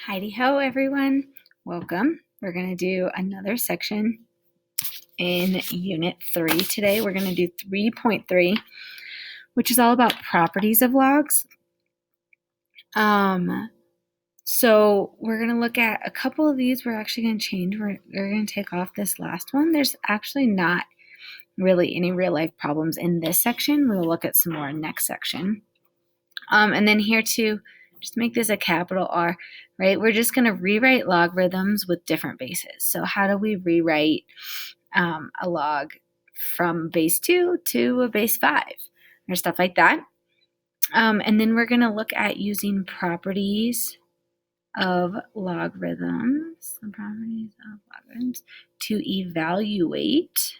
Heidi ho, everyone. Welcome. We're going to do another section in Unit 3 today. We're going to do 3.3, which is all about properties of logs. So we're going to look at a couple of these. We're actually going to change. We're going to take off this last one. There's actually not really any real life problems in this section. We'll look at some more in next section. And then here too, just make this a capital R, right? We're just going to rewrite logarithms with different bases. So how do we rewrite a log from base 2 to a base 5 or stuff like that? And then we're going to look at using properties of logarithms, to evaluate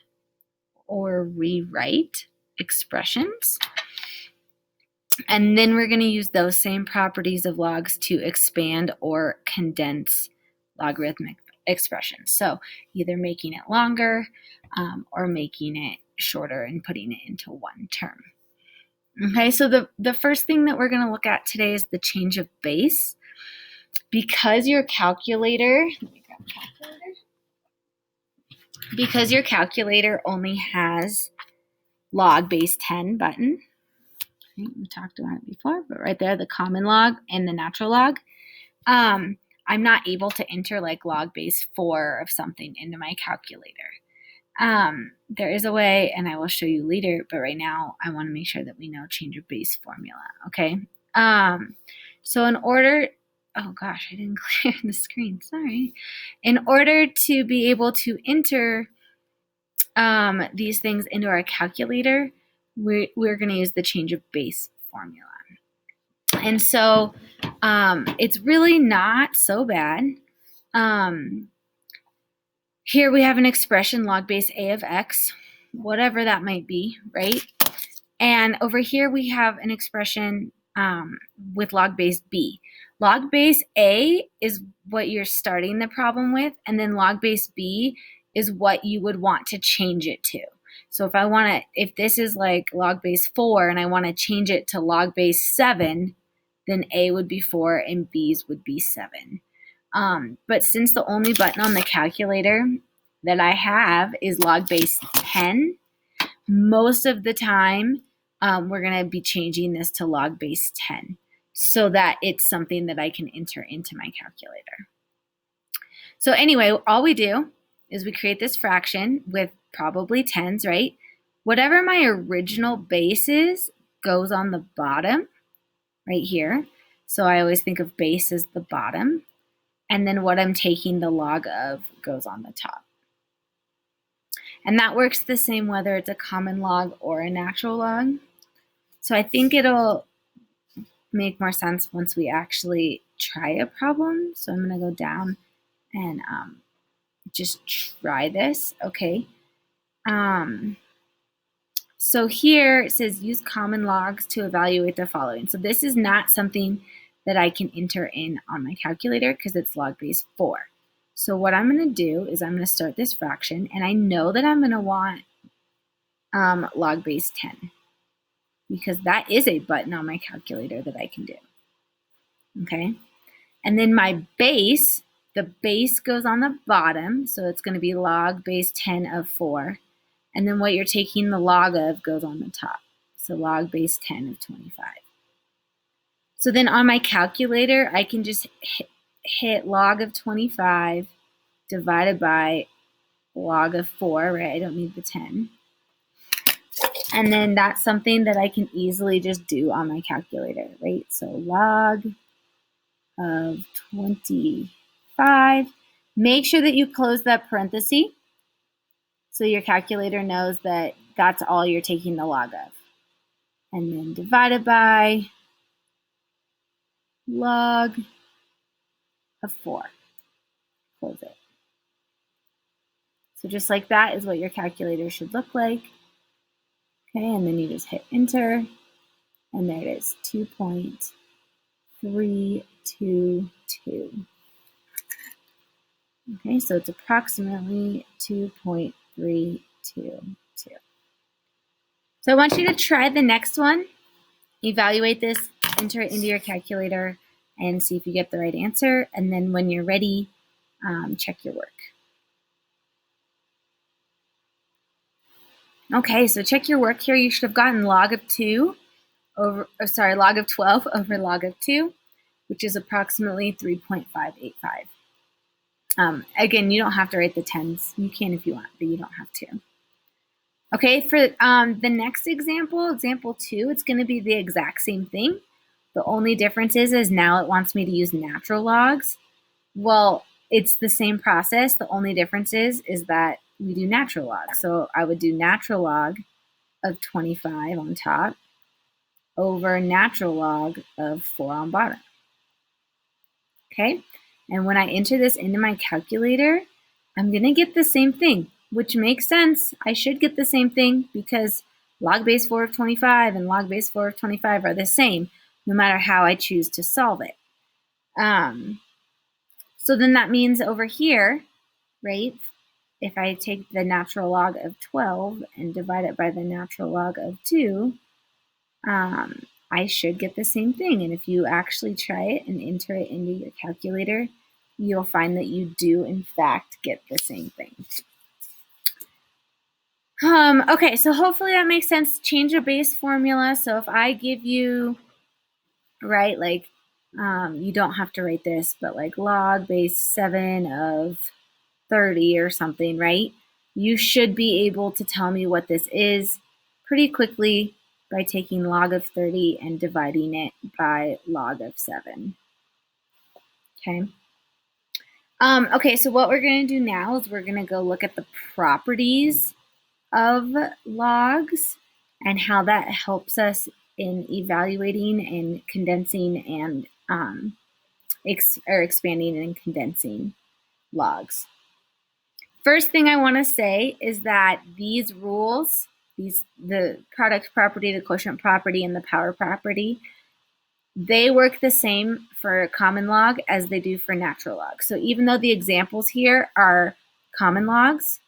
or rewrite expressions. And then we're going to use those same properties of logs to expand or condense logarithmic expressions. So either making it longer or making it shorter and putting it into one term. Okay, so the first thing that we're going to look at today is the change of base. Because your calculator, only has log base 10 button. We talked about it before, but right there, the common log and the natural log. I'm not able to enter like log base 4 of something into my calculator. There is a way, and I will show you later, but right now I want to make sure that we know change of base formula, okay? So in order, oh gosh, I didn't clear the screen, sorry. In order to be able to enter these things into our calculator, we're going to use the change of base formula. And so it's really not so bad. Here we have an expression, log base a of x, whatever that might be, right? And over here we have an expression with log base b. Log base a is what you're starting the problem with, and then log base b is what you would want to change it to. So if this is like log base 4 and I want to change it to log base 7, then A would be 4 and B's would be 7. But since the only button on the calculator that I have is log base 10, most of the time we're going to be changing this to log base 10 so that it's something that I can enter into my calculator. So anyway, all we do is we create this fraction with probably tens, right? Whatever my original base is goes on the bottom right here. So I always think of base as the bottom. And then what I'm taking the log of goes on the top. And that works the same whether it's a common log or a natural log. So I think it'll make more sense once we actually try a problem. So I'm going to go down and just try this, okay? So here it says use common logs to evaluate the following. So this is not something that I can enter in on my calculator because it's log base 4. So what I'm going to do is I'm going to start this fraction, and I know that I'm going to want log base 10 because that is a button on my calculator that I can do. Okay, and then my base, the base goes on the bottom, so it's going to be log base 10 of 4. And then what you're taking the log of goes on the top. So log base 10 of 25. So then on my calculator, I can just hit log of 25 divided by log of 4, right? I don't need the 10. And then that's something that I can easily just do on my calculator, right? So log of 25. Make sure that you close that parenthesis so your calculator knows that that's all you're taking the log of. And then divided by log of 4. Close it. So just like that is what your calculator should look like. Okay, and then you just hit enter, and there it is, 2.322. Okay, so it's approximately 2.322. So I want you to try the next one. Evaluate this, enter it into your calculator, and see if you get the right answer. And then when you're ready, check your work. Okay, so check your work here. You should have gotten log of 12 over log of 2, which is approximately 3.585. Again, you don't have to write the tens. You can if you want, but you don't have to. Okay, for the next example 2, it's going to be the exact same thing. The only difference is now it wants me to use natural logs. Well, it's the same process. The only difference is that we do natural log. So I would do natural log of 25 on top over natural log of 4 on bottom. Okay, and when I enter this into my calculator, I'm going to get the same thing, which makes sense. I should get the same thing because log base 4 of 25 and log base 4 of 25 are the same, no matter how I choose to solve it. So then that means over here, right, if I take the natural log of 12 and divide it by the natural log of 2, I should get the same thing. And if you actually try it and enter it into your calculator, you'll find that you do, in fact, get the same thing. Okay, so hopefully that makes sense. Change a base formula. So if I give you, right, like, you don't have to write this, but like log base 7 of 30 or something, right? You should be able to tell me what this is pretty quickly by taking log of 30 and dividing it by log of 7. Okay. Okay, so what we're going to do now is we're going to go look at the properties of logs and how that helps us in evaluating and condensing and expanding and condensing logs. First thing I want to say is that these rules, the product property, the quotient property, and the power property, they work the same for common log as they do for natural log. So even though the examples here are common logs,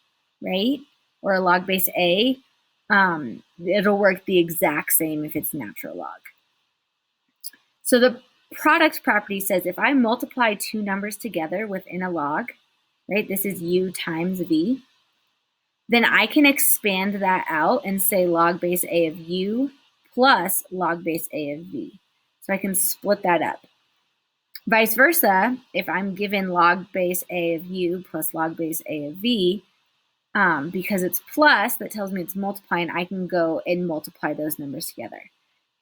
right, or a log base A, it'll work the exact same if it's natural log. So the product property says if I multiply two numbers together within a log, right, this is u times v, then I can expand that out and say log base A of u plus log base A of v. So I can split that up. Vice versa, if I'm given log base A of u plus log base A of v, because it's plus, that tells me it's multiplying, I can go and multiply those numbers together,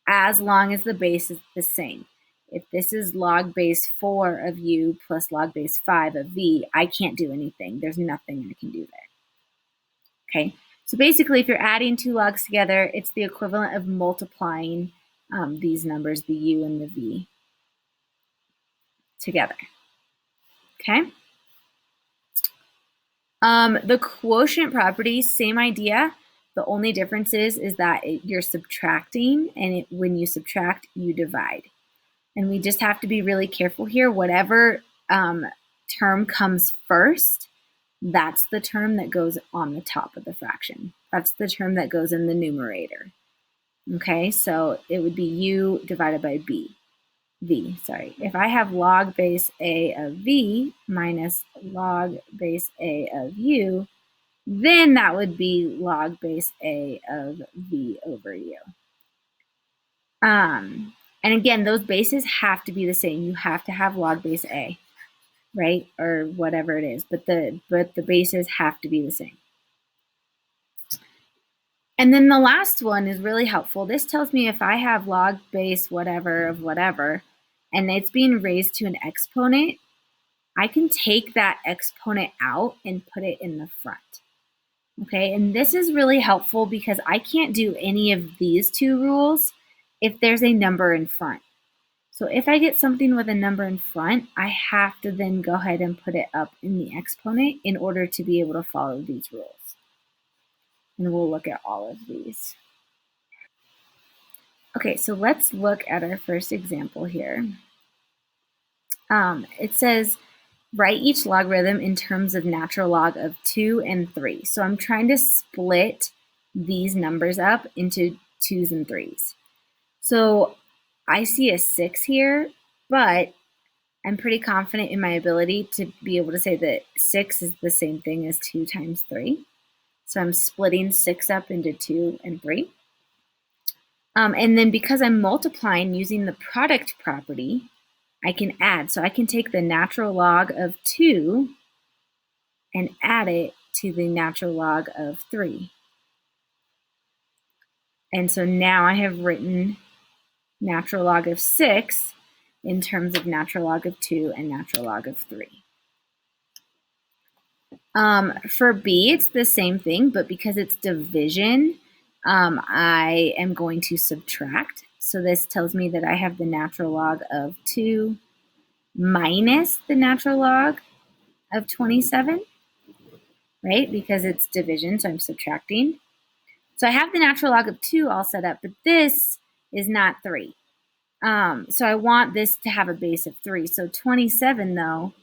as long as the base is the same. If this is log base 4 of u plus log base 5 of v, I can't do anything. There's nothing I can do there. Okay, so basically if you're adding two logs together, it's the equivalent of multiplying these numbers, the u and the v, together. Okay. The quotient property, same idea. The only difference is that you're subtracting, and when you subtract, you divide. And we just have to be really careful here. Whatever term comes first, that's the term that goes on the top of the fraction. That's the term that goes in the numerator. Okay, so it would be u divided by v. If I have log base A of v minus log base A of u, then that would be log base A of v over u. And again, those bases have to be the same. You have to have log base A, right? Or whatever it is, but the bases have to be the same. And then the last one is really helpful. This tells me if I have log base whatever of whatever, and it's being raised to an exponent, I can take that exponent out and put it in the front. Okay, and this is really helpful because I can't do any of these two rules if there's a number in front. So if I get something with a number in front, I have to then go ahead and put it up in the exponent in order to be able to follow these rules. And we'll look at all of these. Okay, so let's look at our first example here. It says, write each logarithm in terms of natural log of 2 and 3. So I'm trying to split these numbers up into 2s and 3s. So I see a 6 here, but I'm pretty confident in my ability to be able to say that 6 is the same thing as 2 times 3. So I'm splitting 6 up into 2 and 3. And then because I'm multiplying using the product property, I can add. So I can take the natural log of 2 and add it to the natural log of 3. And so now I have written natural log of 6 in terms of natural log of 2 and natural log of 3. For B, it's the same thing, but because it's division, I am going to subtract. So this tells me that I have the natural log of 2 minus the natural log of 27, right? Because it's division, so I'm subtracting. So I have the natural log of 2 all set up, but this is not 3. So I want this to have a base of 3. So 27, though,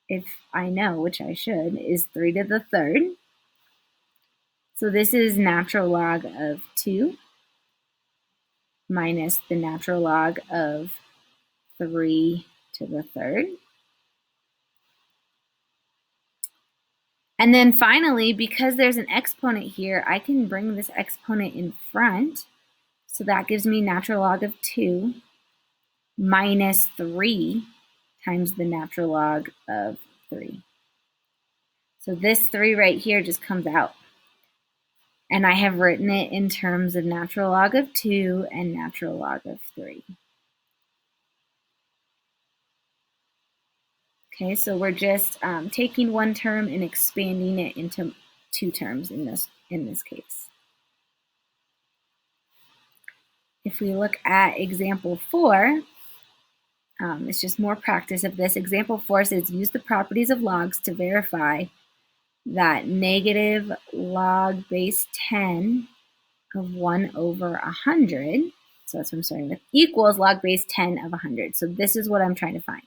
if I know, which I should, is 3 to the third. So this is natural log of 2 minus the natural log of 3 to the third. And then finally, because there's an exponent here, I can bring this exponent in front. So that gives me natural log of 2 minus 3 times the natural log of 3. So this 3 right here just comes out. And I have written it in terms of natural log of 2 and natural log of 3. Okay, so we're just taking one term and expanding it into 2 terms in this case. If we look at example 4, it's just more practice of this. Example 4 says use the properties of logs to verify that negative log base 10 of 1 over 100, so that's what I'm starting with, equals log base 10 of 100. So this is what I'm trying to find.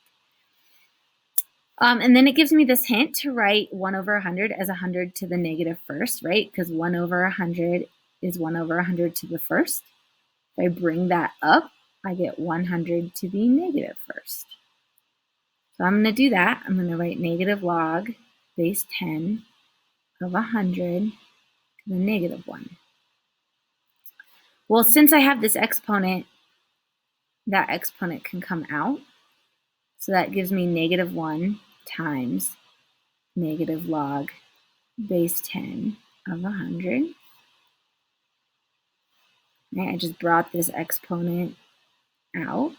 And then it gives me this hint to write 1 over 100 as 100 to the negative first, right? Because 1 over 100 is 1 over 100 to the first. If I bring that up, I get 100 to the negative first. So I'm going to do that. I'm going to write negative log base 10 of 100 to the negative 1. Well, since I have this exponent, that exponent can come out. So that gives me negative 1 times negative log base 10 of 100. Right, I just brought this exponent out.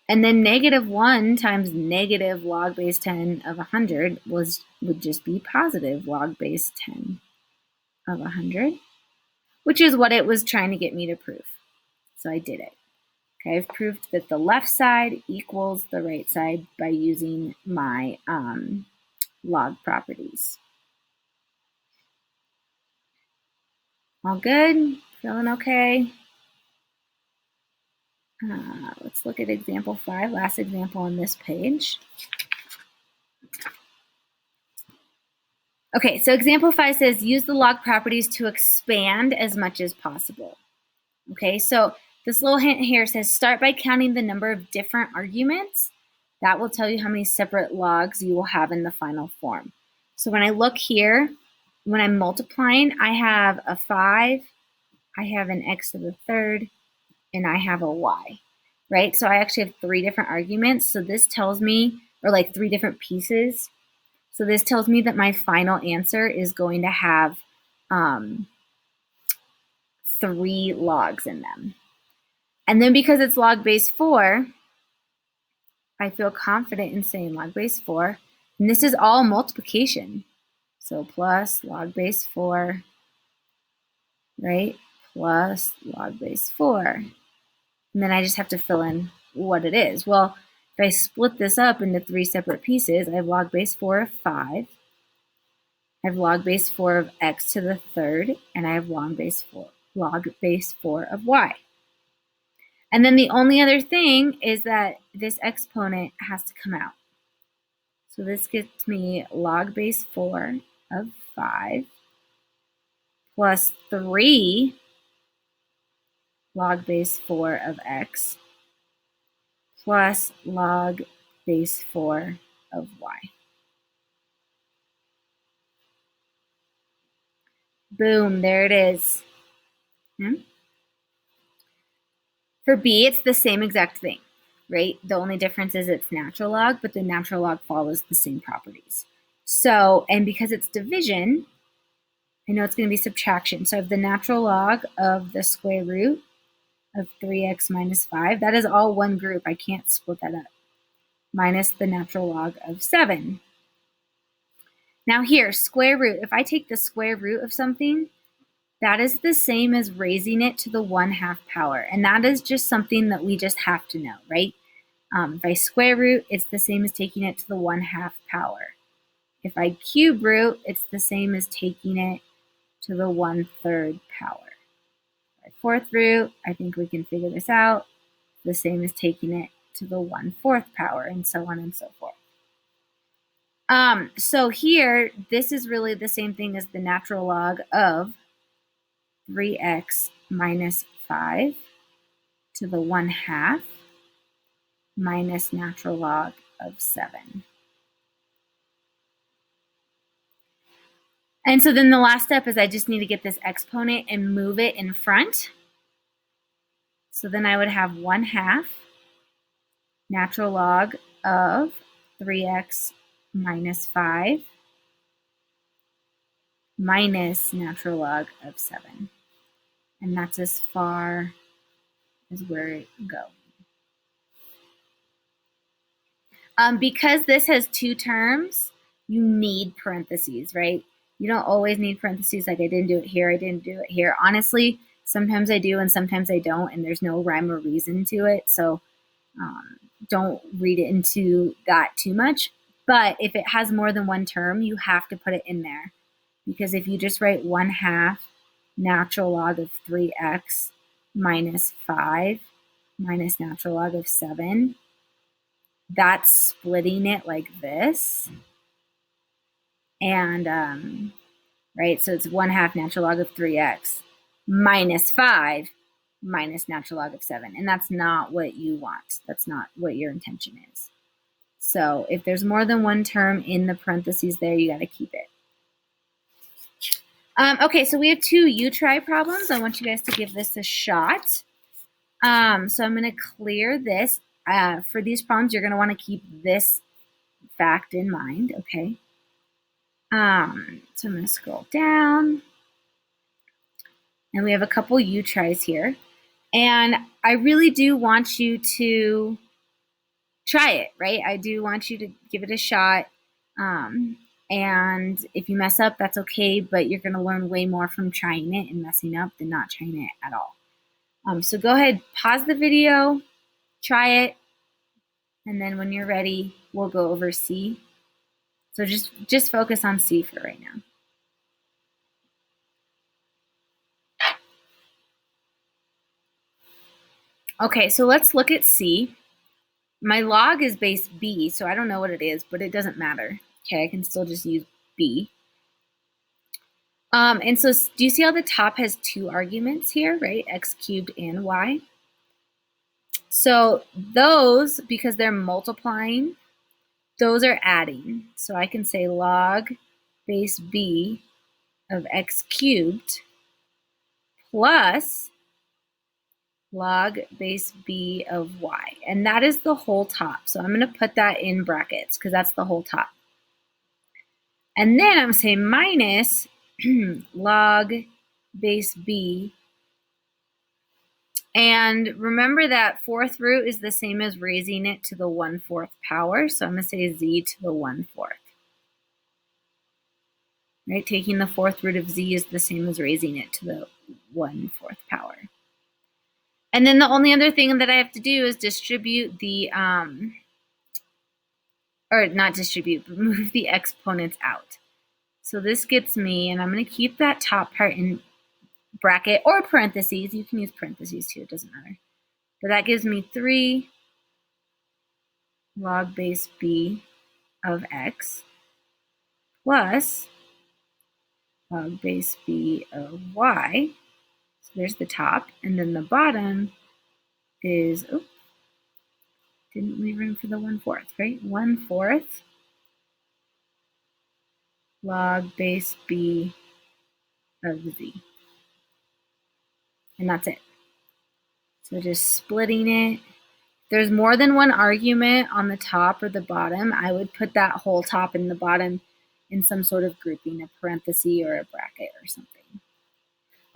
And then negative 1 times negative log base 10 of 100 would just be positive log base 10 of 100, which is what it was trying to get me to prove. So I did it. Okay, I've proved that the left side equals the right side by using my log properties. All good? Feeling okay? Let's look at example 5, last example on this page. Okay, so example 5 says use the log properties to expand as much as possible. Okay, so this little hint here says start by counting the number of different arguments. That will tell you how many separate logs you will have in the final form. So when I look here, when I'm multiplying, I have a 5, I have an x to the third, and I have a y, right? So I actually have 3 different arguments. So this tells me, or like 3 different pieces. So this tells me that my final answer is going to have 3 logs in them. And then because it's log base 4, I feel confident in saying log base 4. And this is all multiplication. So plus log base 4, right? Plus log base 4. And then I just have to fill in what it is. Well, if I split this up into 3 separate pieces, I have log base 4 of 5. I have log base 4 of x to the third, and I have log base 4 of y. And then the only other thing is that this exponent has to come out. So this gets me log base 4 of 5 plus 3 log base 4 of x plus log base 4 of y. Boom, there it is. For b, it's the same exact thing, right? The only difference is it's natural log, but the natural log follows the same properties. So, and because it's division, I know it's going to be subtraction. So I have the natural log of the square root of 3x minus 5. That is all one group. I can't split that up. Minus the natural log of 7. Now here, square root. If I take the square root of something, that is the same as raising it to the 1/2 power. And that is just something that we just have to know, right? If I square root, it's the same as taking it to the 1/2 power. If I cube root, it's the same as taking it to the 1/3 power. If I fourth root, I think we can figure this out. The same as taking it to the 1/4 power, and so on and so forth. So here, this is really the same thing as the natural log of 3x minus 5 to the 1/2 minus natural log of 7. And so then the last step is I just need to get this exponent and move it in front. So then I would have 1/2 natural log of 3x minus 5 minus natural log of 7. And that's as far as where it goes. Because this has two terms, you need parentheses, right? You don't always need parentheses, like I didn't do it here, I didn't do it here. Honestly, sometimes I do and sometimes I don't, and there's no rhyme or reason to it, so don't read it into that too much. But if it has more than one term, you have to put it in there. Because if you just write 1/2 natural log of 3x minus 5 minus natural log of 7, that's splitting it like this. And, right, so it's 1/2 natural log of 3x minus 5 minus natural log of 7. And that's not what you want. That's not what your intention is. So if there's more than one term in the parentheses there, you got to keep it. Okay, so we have two U-try problems. I want you guys to give this a shot. So I'm going to clear this. For these problems, you're going to want to keep this fact in mind, okay? So I'm going to scroll down. And we have a couple U-tries here. And I really do want you to try it, right? I do want you to give it a shot. And if you mess up, that's okay, but you're going to learn way more from trying it and messing up than not trying it at all. So go ahead, pause the video, try it, and then when you're ready, we'll go over C. So just focus on C for right now. Okay, so let's look at C. My log is base B, so I don't know what it is, but it doesn't matter. Okay, I can still just use B. And so do you see how the top has two arguments here, right? X cubed and y. So those, because they're multiplying, those are adding. So I can say log base B of x cubed plus log base B of y. And that is the whole top. So I'm going to put that in brackets because that's the whole top. And then I'm going to say minus log base B. And remember that fourth root is the same as raising it to the 1/4 power. So I'm going to say z to the 1/4. Right? Taking the fourth root of z is the same as raising it to the 1/4 power. And then the only other thing that I have to do is distribute the, or not distribute, but move the exponents out. So this gets me, and I'm going to keep that top part in bracket or parentheses. You can use parentheses too, it doesn't matter. But that gives me 3 log base B of x plus log base B of y. So there's the top, and then the bottom is Didn't leave room for the 1/4, right? 1/4 log base b of z. And that's it. So just splitting it. If there's more than one argument on the top or the bottom, I would put that whole top and the bottom in some sort of grouping, a parenthesis or a bracket or something.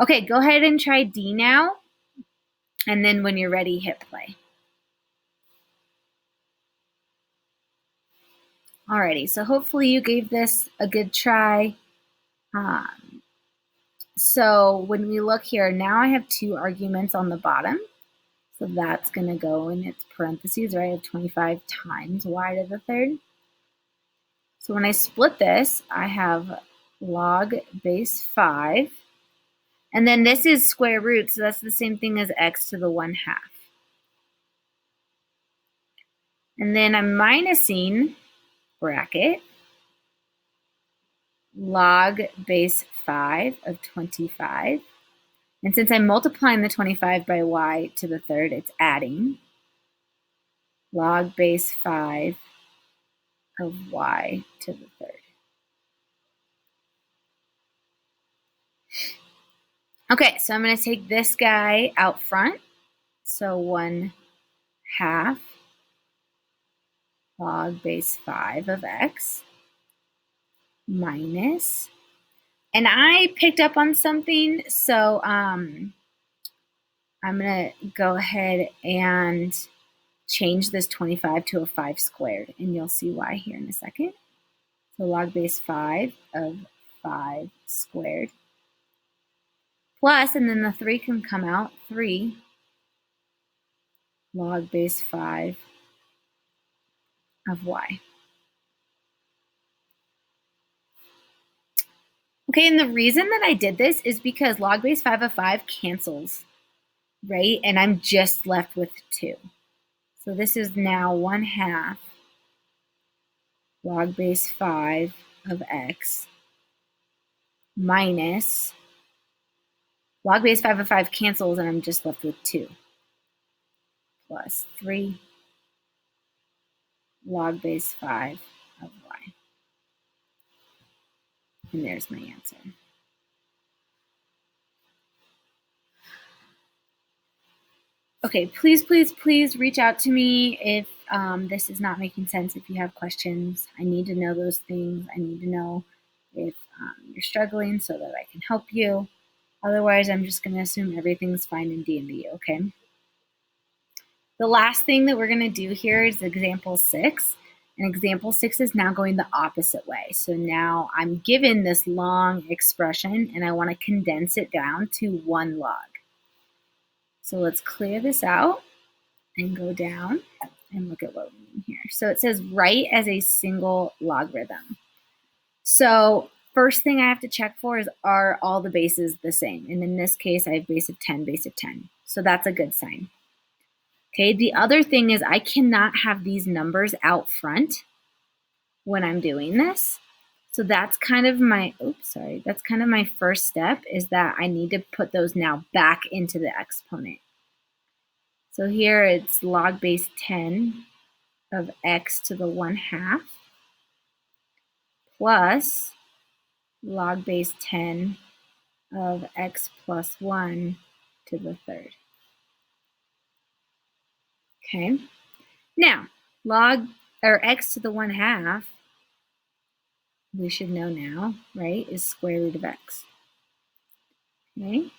Okay, go ahead and try D now. And then when you're ready, hit play. Alrighty, so hopefully you gave this a good try. So when we look here, now I have 2 arguments on the bottom. So that's going to go in its parentheses, right? I have 25 times y to the 3rd. So when I split this, I have log base 5. And then this is square root, so that's the same thing as x to the 1/2. And then I'm minusing bracket log base 5 of 25. And since I'm multiplying the 25 by y to the 3rd, it's adding log base 5 of y to the 3rd. Okay, so I'm going to take this guy out front. So 1/2 log base 5 of x minus, and I picked up on something, so I'm going to go ahead and change this 25 to a 5 squared, and you'll see why here in a second. So log base 5 of 5 squared plus, and then the 3 can come out, 3 log base 5 of y. Okay, and the reason that I did this is because log base 5 of 5 cancels, right? And I'm just left with 2. So this is now 1/2 log base 5 of x minus log base 5 of 5 cancels, and I'm just left with 2 plus 3 log base 5 of y. And there's my answer. Okay, please, please, please reach out to me if this is not making sense, if you have questions. I need to know those things. I need to know if you're struggling so that I can help you. Otherwise, I'm just going to assume everything's fine in D&D, okay? The last thing that we're going to do here is example 6. And example 6 is now going the opposite way. So now I'm given this long expression, and I want to condense it down to 1 log. So let's clear this out and go down and look at what we mean here. So it says write as a single logarithm. So first thing I have to check for is, are all the bases the same? And in this case, I have base of 10, base of 10. So that's a good sign. Okay, the other thing is I cannot have these numbers out front when I'm doing this. So that's kind of my, that's kind of my first step, is that I need to put those now back into the exponent. So here it's log base 10 of x to the 1/2 plus log base 10 of x plus 1 to the 3rd. Okay, now x to the 1/2, we should know now, right, is square root of x. Okay,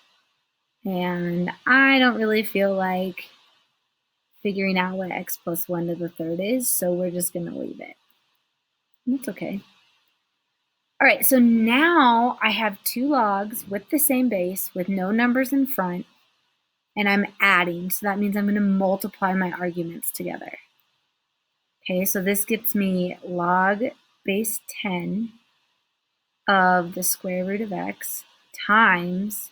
and I don't really feel like figuring out what x plus 1 to the 3rd is, so we're just going to leave it. That's okay. All right, so now I have 2 logs with the same base with no numbers in front, and I'm adding, so that means I'm going to multiply my arguments together. Okay, so this gets me log base 10 of the square root of x times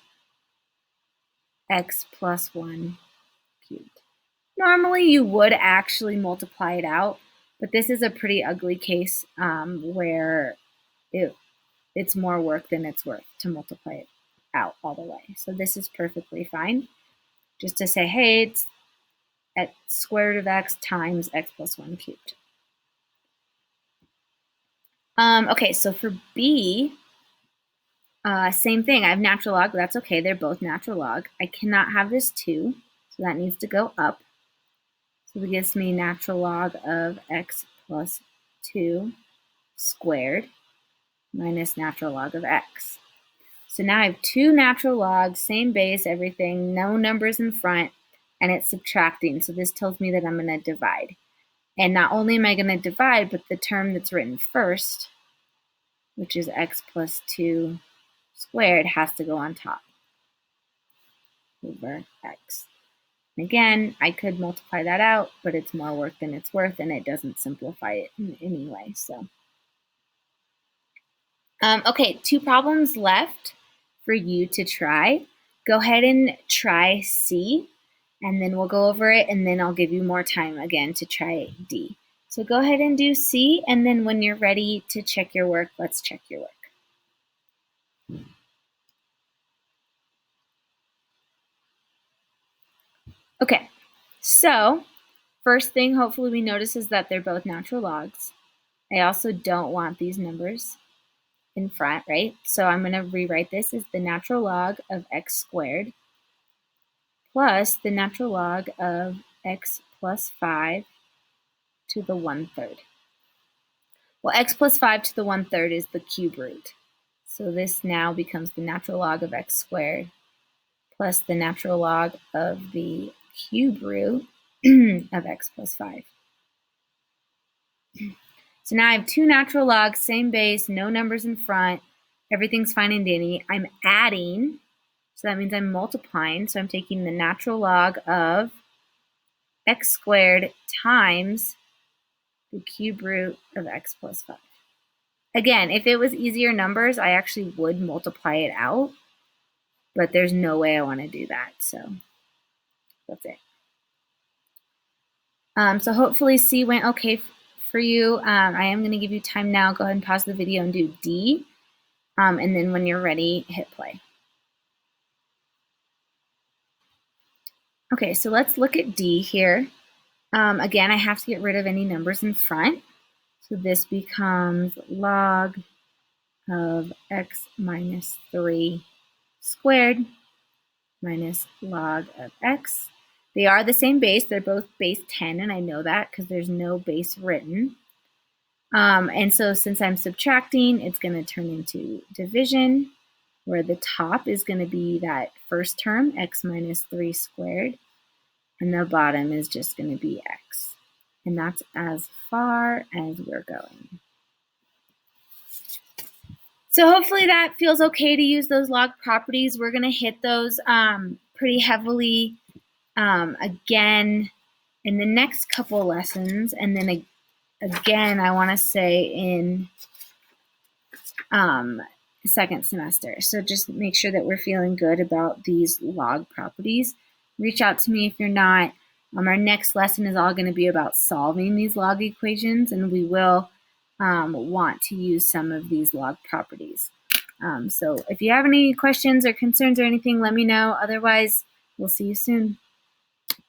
x plus 1 cubed. Normally you would actually multiply it out, but this is a pretty ugly case where it's more work than it's worth to multiply it out all the way. So this is perfectly fine. Just to say, hey, it's x square root of x times x plus 1 cubed. Okay, so for b, same thing. I have natural log, but that's okay. They're both natural log. I cannot have this 2, so that needs to go up. So it gives me natural log of x plus 2 squared minus natural log of x. So now I have 2 natural logs, same base, everything, no numbers in front, and it's subtracting. So this tells me that I'm going to divide. And not only am I going to divide, but the term that's written first, which is x plus 2 squared, has to go on top over x. And again, I could multiply that out, but it's more work than it's worth, and it doesn't simplify it in any way. So, okay, 2 problems left for you to try. Go ahead and try C, and then we'll go over it, and then I'll give you more time again to try D. So go ahead and do C, and then when you're ready to check your work, let's check your work. Okay, so first thing hopefully we notice is that they're both natural logs. I also don't want these numbers in front, right? So I'm going to rewrite this as the natural log of x squared plus the natural log of x plus 5 to the 1/3. Well, x plus 5 to the 1/3 is the cube root. So this now becomes the natural log of x squared plus the natural log of the cube root of x plus 5. So now I have 2 natural logs, same base, no numbers in front. Everything's fine and dandy. I'm adding, so that means I'm multiplying. So I'm taking the natural log of x squared times the cube root of x plus 5. Again, if it was easier numbers, I actually would multiply it out, but there's no way I want to do that. So that's it. So hopefully C went okay for you. I am going to give you time now. Go ahead and pause the video and do D. And then when you're ready, hit play. Okay, so let's look at D here. Again, I have to get rid of any numbers in front. So this becomes log of x minus 3 squared minus log of x. They are the same base. They're both base 10, and I know that because there's no base written. And so since I'm subtracting, it's going to turn into division, where the top is going to be that first term, x minus 3 squared, and the bottom is just going to be x. And that's as far as we're going. So hopefully that feels okay to use those log properties. We're going to hit those pretty heavily again in the next couple lessons, and then again, I want to say in second semester. So just make sure that we're feeling good about these log properties. Reach out to me if you're not. Our next lesson is all going to be about solving these log equations, and we will want to use some of these log properties. So if you have any questions or concerns or anything, let me know. Otherwise, we'll see you soon.